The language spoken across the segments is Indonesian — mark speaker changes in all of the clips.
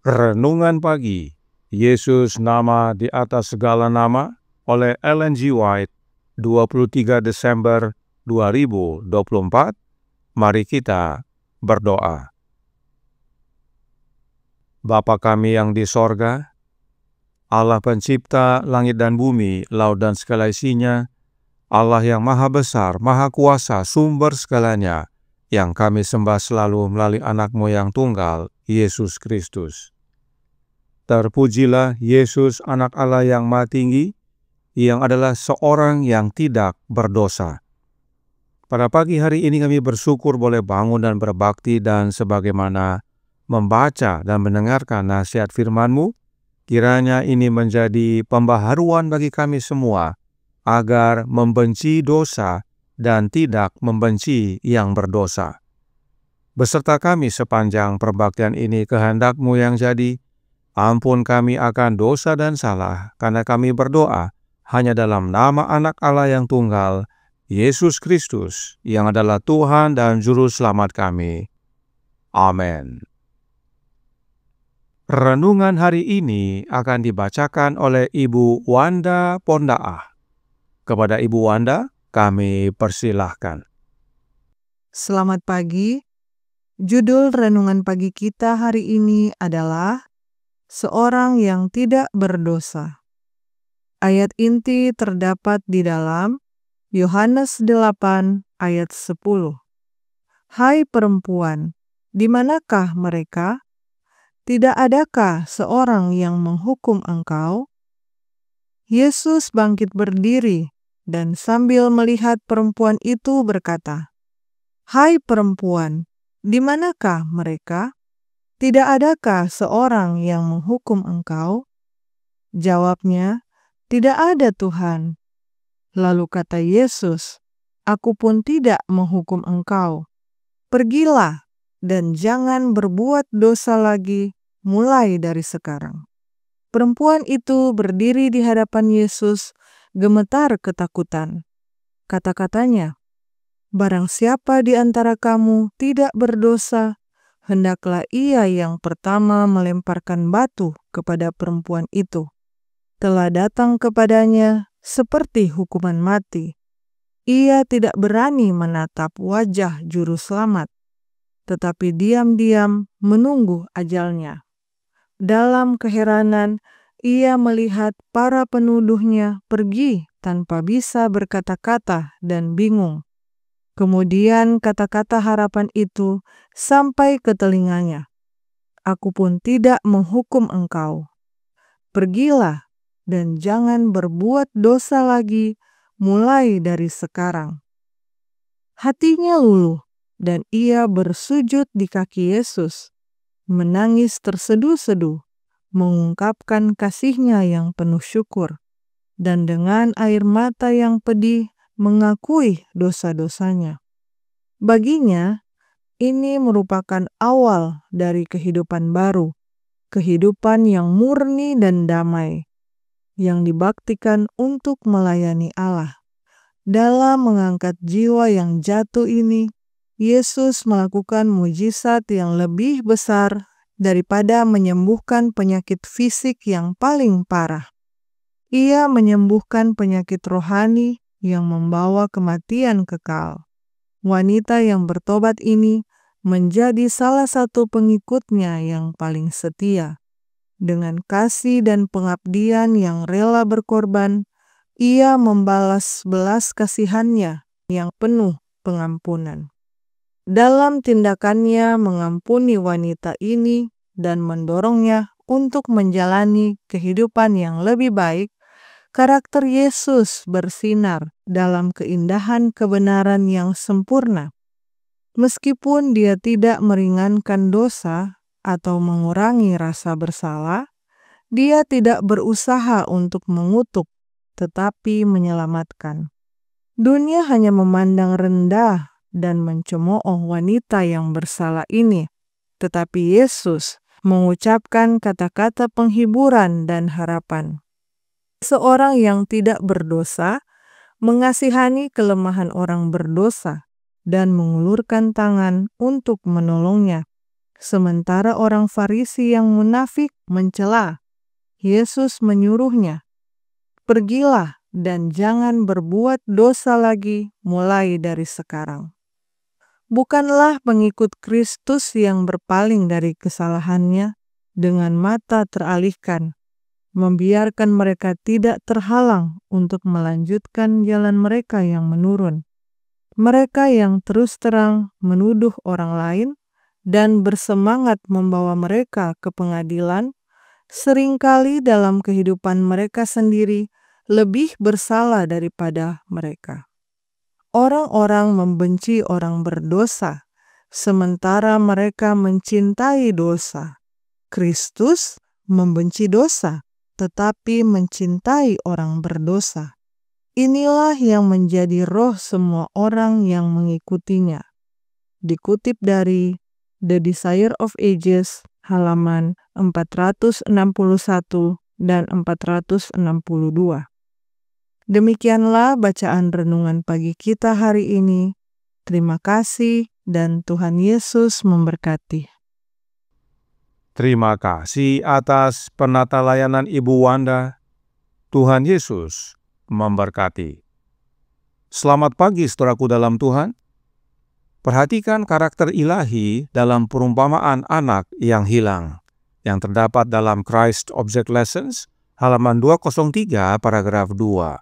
Speaker 1: Renungan Pagi, Yesus Nama di Atas Segala Nama oleh Ellen G. White, 23 Desember 2024. Mari kita berdoa. Bapa kami yang di sorga, Allah pencipta langit dan bumi, laut dan segala isinya, Allah yang maha besar, maha kuasa, sumber segalanya, yang kami sembah selalu melalui anak-Mu yang tunggal, Yesus Kristus. Terpujilah Yesus, anak Allah yang maha tinggi, yang adalah seorang yang tidak berdosa. Pada pagi hari ini kami bersyukur boleh bangun dan berbakti, dan sebagaimana membaca dan mendengarkan nasihat firman-Mu, kiranya ini menjadi pembaharuan bagi kami semua, agar membenci dosa dan tidak membenci yang berdosa. Beserta kami sepanjang perbaktian ini, kehendak-Mu yang jadi. Ampun kami akan dosa dan salah, karena kami berdoa hanya dalam nama Anak Allah yang tunggal, Yesus Kristus, yang adalah Tuhan dan Juru Selamat kami. Amin. Renungan hari ini akan dibacakan oleh Ibu Wanda Pondaah. Kepada Ibu Wanda, kami persilahkan.
Speaker 2: Selamat pagi. Judul renungan pagi kita hari ini adalah Seorang yang tidak berdosa. Ayat inti terdapat di dalam Yohanes 8 ayat 10. Hai perempuan, di manakah mereka? Tidak adakah seorang yang menghukum engkau? Yesus bangkit berdiri dan sambil melihat perempuan itu berkata, Hai perempuan, di manakah mereka? Tidak adakah seorang yang menghukum engkau? Jawabnya, tidak ada Tuhan. Lalu kata Yesus, Aku pun tidak menghukum engkau. Pergilah dan jangan berbuat dosa lagi mulai dari sekarang. Perempuan itu berdiri di hadapan Yesus, gemetar ketakutan. Kata-katanya, Barang siapa di antara kamu tidak berdosa, hendaklah ia yang pertama melemparkan batu kepada perempuan itu. Telah datang kepadanya seperti hukuman mati. Ia tidak berani menatap wajah Juru Selamat, tetapi diam-diam menunggu ajalnya. Dalam keheranan, ia melihat para penuduhnya pergi tanpa bisa berkata-kata dan bingung. Kemudian kata-kata harapan itu sampai ke telinganya. Aku pun tidak menghukum engkau. Pergilah dan jangan berbuat dosa lagi mulai dari sekarang. Hatinya luluh dan ia bersujud di kaki Yesus, menangis terseduh-seduh, mengungkapkan kasihnya yang penuh syukur, dan dengan air mata yang pedih mengakui dosa-dosanya. Baginya, ini merupakan awal dari kehidupan baru, kehidupan yang murni dan damai, yang dibaktikan untuk melayani Allah. Dalam mengangkat jiwa yang jatuh ini, Yesus melakukan mujizat yang lebih besar daripada menyembuhkan penyakit fisik yang paling parah. Ia menyembuhkan penyakit rohani yang membawa kematian kekal. Wanita yang bertobat ini menjadi salah satu pengikutnya yang paling setia. Dengan kasih dan pengabdian yang rela berkorban, ia membalas belas kasihannya yang penuh pengampunan. Dalam tindakannya mengampuni wanita ini dan mendorongnya untuk menjalani kehidupan yang lebih baik, karakter Yesus bersinar dalam keindahan kebenaran yang sempurna. Meskipun dia tidak meringankan dosa atau mengurangi rasa bersalah, dia tidak berusaha untuk mengutuk, tetapi menyelamatkan. Dunia hanya memandang rendah dan mencemooh wanita yang bersalah ini, tetapi Yesus mengucapkan kata-kata penghiburan dan harapan. Seorang yang tidak berdosa mengasihani kelemahan orang berdosa dan mengulurkan tangan untuk menolongnya. Sementara orang Farisi yang munafik mencela, Yesus menyuruhnya, "Pergilah dan jangan berbuat dosa lagi mulai dari sekarang." Bukanlah pengikut Kristus yang berpaling dari kesalahannya dengan mata teralihkan, membiarkan mereka tidak terhalang untuk melanjutkan jalan mereka yang menurun. Mereka yang terus terang menuduh orang lain dan bersemangat membawa mereka ke pengadilan, seringkali dalam kehidupan mereka sendiri lebih bersalah daripada mereka. Orang-orang membenci orang berdosa, sementara mereka mencintai dosa. Kristus membenci dosa, tetapi mencintai orang berdosa. Inilah yang menjadi roh semua orang yang mengikutinya. Dikutip dari The Desire of Ages, halaman 461 dan 462. Demikianlah bacaan renungan pagi kita hari ini. Terima kasih dan Tuhan Yesus memberkati.
Speaker 1: Terima kasih atas penata layanan Ibu Wanda. Tuhan Yesus memberkati. Selamat pagi saudaraku dalam Tuhan. Perhatikan karakter ilahi dalam perumpamaan anak yang hilang yang terdapat dalam Christ Object Lessons halaman 203 paragraf 2.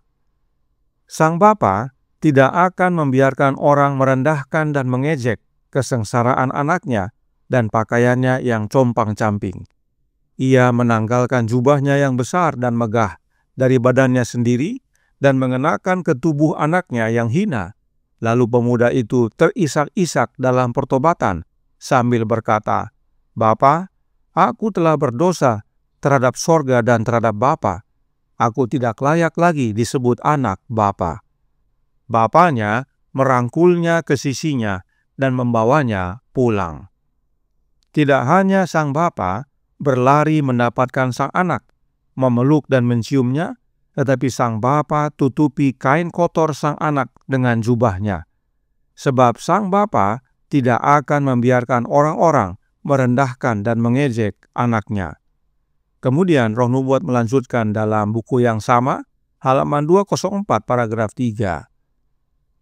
Speaker 1: Sang Bapa tidak akan membiarkan orang merendahkan dan mengejek kesengsaraan anaknya dan pakaiannya yang compang-camping. Ia menanggalkan jubahnya yang besar dan megah dari badannya sendiri dan mengenakan ke tubuh anaknya yang hina. Lalu pemuda itu terisak-isak dalam pertobatan sambil berkata, "Bapa, aku telah berdosa terhadap sorga dan terhadap Bapa. Aku tidak layak lagi disebut anak Bapa." Bapanya merangkulnya ke sisinya dan membawanya pulang. Tidak hanya sang bapa berlari mendapatkan sang anak, memeluk dan menciumnya, tetapi sang bapa tutupi kain kotor sang anak dengan jubahnya. Sebab sang bapa tidak akan membiarkan orang-orang merendahkan dan mengejek anaknya. Kemudian Roh Nubuat melanjutkan dalam buku yang sama, halaman 204 paragraf 3.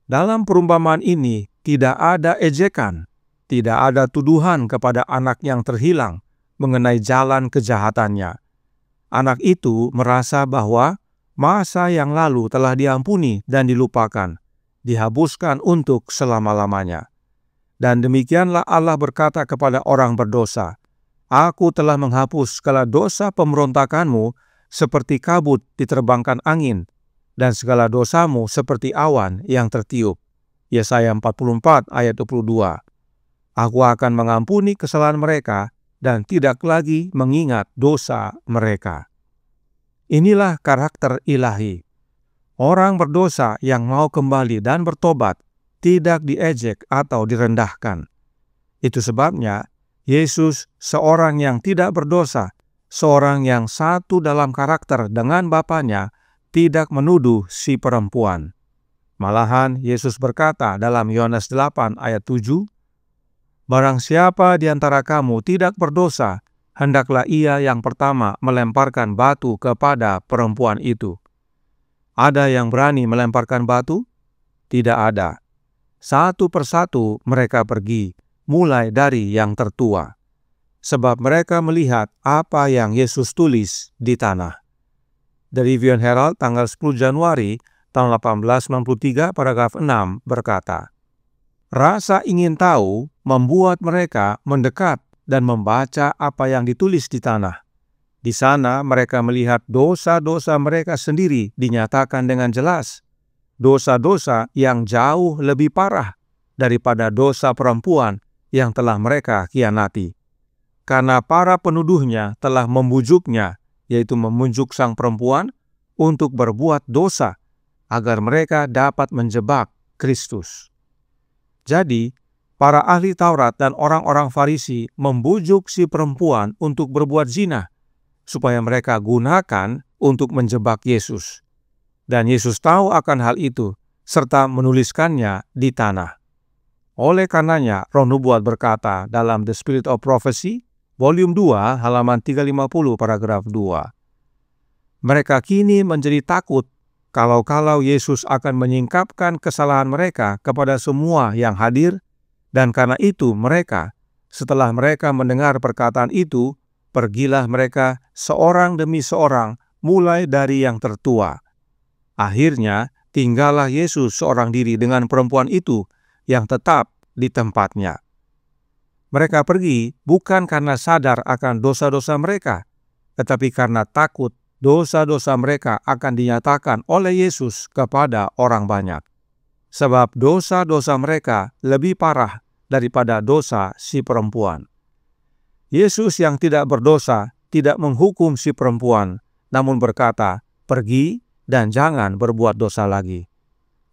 Speaker 1: Dalam perumpamaan ini tidak ada ejekan, tidak ada tuduhan kepada anak yang terhilang mengenai jalan kejahatannya. Anak itu merasa bahwa masa yang lalu telah diampuni dan dilupakan, dihapuskan untuk selama-lamanya. Dan demikianlah Allah berkata kepada orang berdosa, "Aku telah menghapus segala dosa pemberontakanmu seperti kabut diterbangkan angin, dan segala dosamu seperti awan yang tertiup." Yesaya 44 ayat 22. Aku akan mengampuni kesalahan mereka dan tidak lagi mengingat dosa mereka. Inilah karakter ilahi. Orang berdosa yang mau kembali dan bertobat tidak diejek atau direndahkan. Itu sebabnya Yesus, seorang yang tidak berdosa, seorang yang satu dalam karakter dengan Bapanya, tidak menuduh si perempuan. Malahan Yesus berkata dalam Yohanes 8 ayat 7, "Barang siapa di antara kamu tidak berdosa, hendaklah ia yang pertama melemparkan batu kepada perempuan itu." Ada yang berani melemparkan batu? Tidak ada. Satu persatu mereka pergi, mulai dari yang tertua. Sebab mereka melihat apa yang Yesus tulis di tanah. The Review and Herald tanggal 10 Januari tahun 1893 paragraf 6 berkata, "Rasa ingin tahu membuat mereka mendekat dan membaca apa yang ditulis di tanah. Di sana mereka melihat dosa-dosa mereka sendiri dinyatakan dengan jelas. Dosa-dosa yang jauh lebih parah daripada dosa perempuan yang telah mereka khianati. Karena para penuduhnya telah membujuknya, yaitu memujuk sang perempuan, untuk berbuat dosa, agar mereka dapat menjebak Kristus." Jadi, para ahli Taurat dan orang-orang Farisi membujuk si perempuan untuk berbuat zina, supaya mereka gunakan untuk menjebak Yesus. Dan Yesus tahu akan hal itu, serta menuliskannya di tanah. Oleh karenanya, Roh Nubuat berkata dalam The Spirit of Prophecy, volume 2, halaman 350, paragraf 2. Mereka kini menjadi takut kalau Yesus akan menyingkapkan kesalahan mereka kepada semua yang hadir, dan karena itu setelah mereka mendengar perkataan itu, pergilah mereka seorang demi seorang, mulai dari yang tertua. Akhirnya, tinggallah Yesus seorang diri dengan perempuan itu yang tetap di tempatnya. Mereka pergi bukan karena sadar akan dosa-dosa mereka, tetapi karena takut dosa-dosa mereka akan dinyatakan oleh Yesus kepada orang banyak. Sebab dosa-dosa mereka lebih parah daripada dosa si perempuan. Yesus yang tidak berdosa tidak menghukum si perempuan, namun berkata, "Pergi dan jangan berbuat dosa lagi."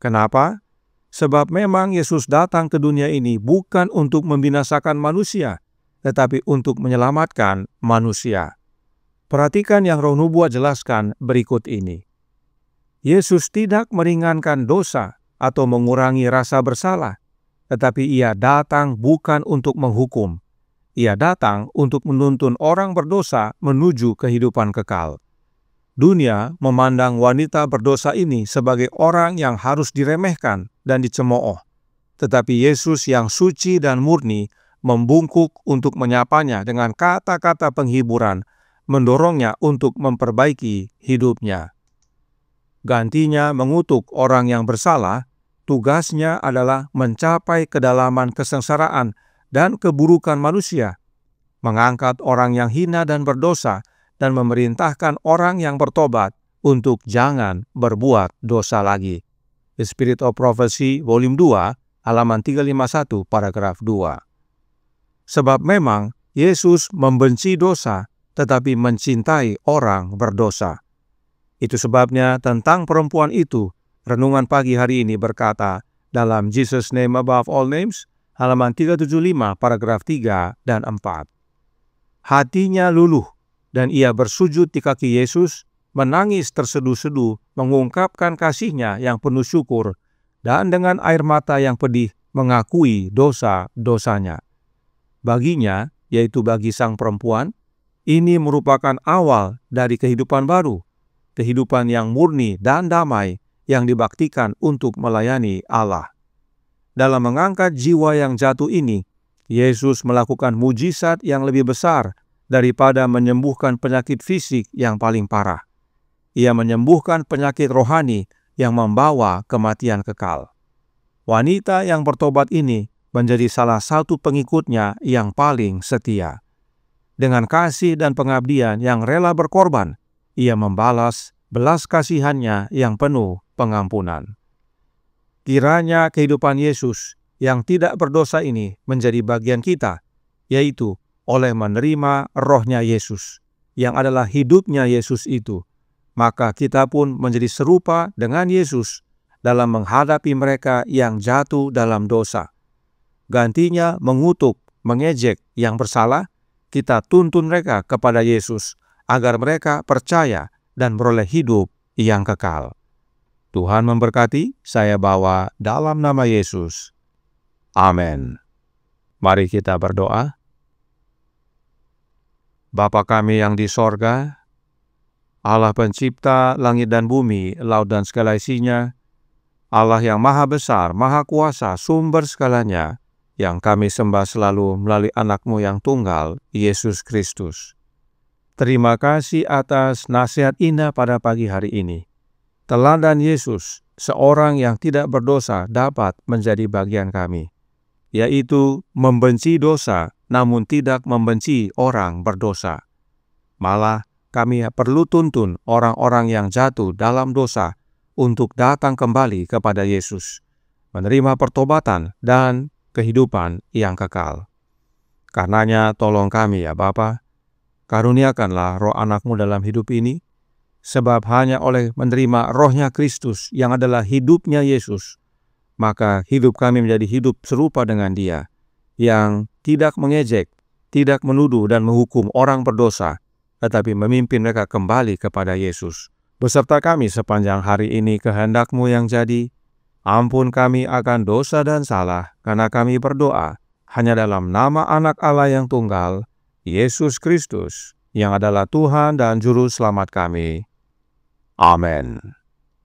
Speaker 1: Kenapa? Sebab memang Yesus datang ke dunia ini bukan untuk membinasakan manusia, tetapi untuk menyelamatkan manusia. Perhatikan yang Roh Nubuat jelaskan berikut ini. Yesus tidak meringankan dosa atau mengurangi rasa bersalah, tetapi Ia datang bukan untuk menghukum. Ia datang untuk menuntun orang berdosa menuju kehidupan kekal. Dunia memandang wanita berdosa ini sebagai orang yang harus diremehkan dan dicemooh. Tetapi Yesus yang suci dan murni membungkuk untuk menyapanya dengan kata-kata penghiburan, mendorongnya untuk memperbaiki hidupnya. Gantinya mengutuk orang yang bersalah, tugasnya adalah mencapai kedalaman kesengsaraan dan keburukan manusia, mengangkat orang yang hina dan berdosa, dan memerintahkan orang yang bertobat untuk jangan berbuat dosa lagi. The Spirit of Prophecy, volume 2, halaman 351, paragraf 2. Sebab memang Yesus membenci dosa, tetapi mencintai orang berdosa. Itu sebabnya tentang perempuan itu, renungan pagi hari ini berkata dalam Jesus Name Above All Names, halaman 375, paragraf 3 dan 4. Hatinya luluh, dan ia bersujud di kaki Yesus, menangis terseduh-seduh, mengungkapkan kasihnya yang penuh syukur, dan dengan air mata yang pedih mengakui dosa-dosanya. Baginya, yaitu bagi sang perempuan, ini merupakan awal dari kehidupan baru, kehidupan yang murni dan damai yang dibaktikan untuk melayani Allah. Dalam mengangkat jiwa yang jatuh ini, Yesus melakukan mujizat yang lebih besar daripada menyembuhkan penyakit fisik yang paling parah. Ia menyembuhkan penyakit rohani yang membawa kematian kekal. Wanita yang bertobat ini menjadi salah satu pengikutnya yang paling setia. Dengan kasih dan pengabdian yang rela berkorban, ia membalas belas kasihannya yang penuh pengampunan. Kiranya kehidupan Yesus yang tidak berdosa ini menjadi bagian kita, yaitu oleh menerima rohnya Yesus, yang adalah hidupnya Yesus itu, maka kita pun menjadi serupa dengan Yesus dalam menghadapi mereka yang jatuh dalam dosa. Gantinya mengutuk, mengejek yang bersalah, kita tuntun mereka kepada Yesus, agar mereka percaya dan beroleh hidup yang kekal. Tuhan memberkati, saya bawa dalam nama Yesus. Amin. Mari kita berdoa. Bapa kami yang di sorga, Allah pencipta langit dan bumi, laut dan segala isinya, Allah yang maha besar, maha kuasa, sumber segalanya, yang kami sembah selalu melalui anak-Mu yang tunggal, Yesus Kristus. Terima kasih atas nasihat indah pada pagi hari ini. Teladan Yesus, seorang yang tidak berdosa, dapat menjadi bagian kami, yaitu membenci dosa, namun tidak membenci orang berdosa. Malah kami perlu tuntun orang-orang yang jatuh dalam dosa untuk datang kembali kepada Yesus, menerima pertobatan dan kehidupan yang kekal. Karenanya tolong kami ya Bapa, karuniakanlah roh anak-Mu dalam hidup ini, sebab hanya oleh menerima rohnya Kristus yang adalah hidupnya Yesus, maka hidup kami menjadi hidup serupa dengan Dia, yang tidak mengejek, tidak menuduh dan menghukum orang berdosa, tetapi memimpin mereka kembali kepada Yesus. Beserta kami sepanjang hari ini kehendak-Mu yang jadi, Ampun kami akan dosa dan salah, karena kami berdoa hanya dalam nama Anak Allah yang tunggal, Yesus Kristus, yang adalah Tuhan dan Juru Selamat kami. Amin.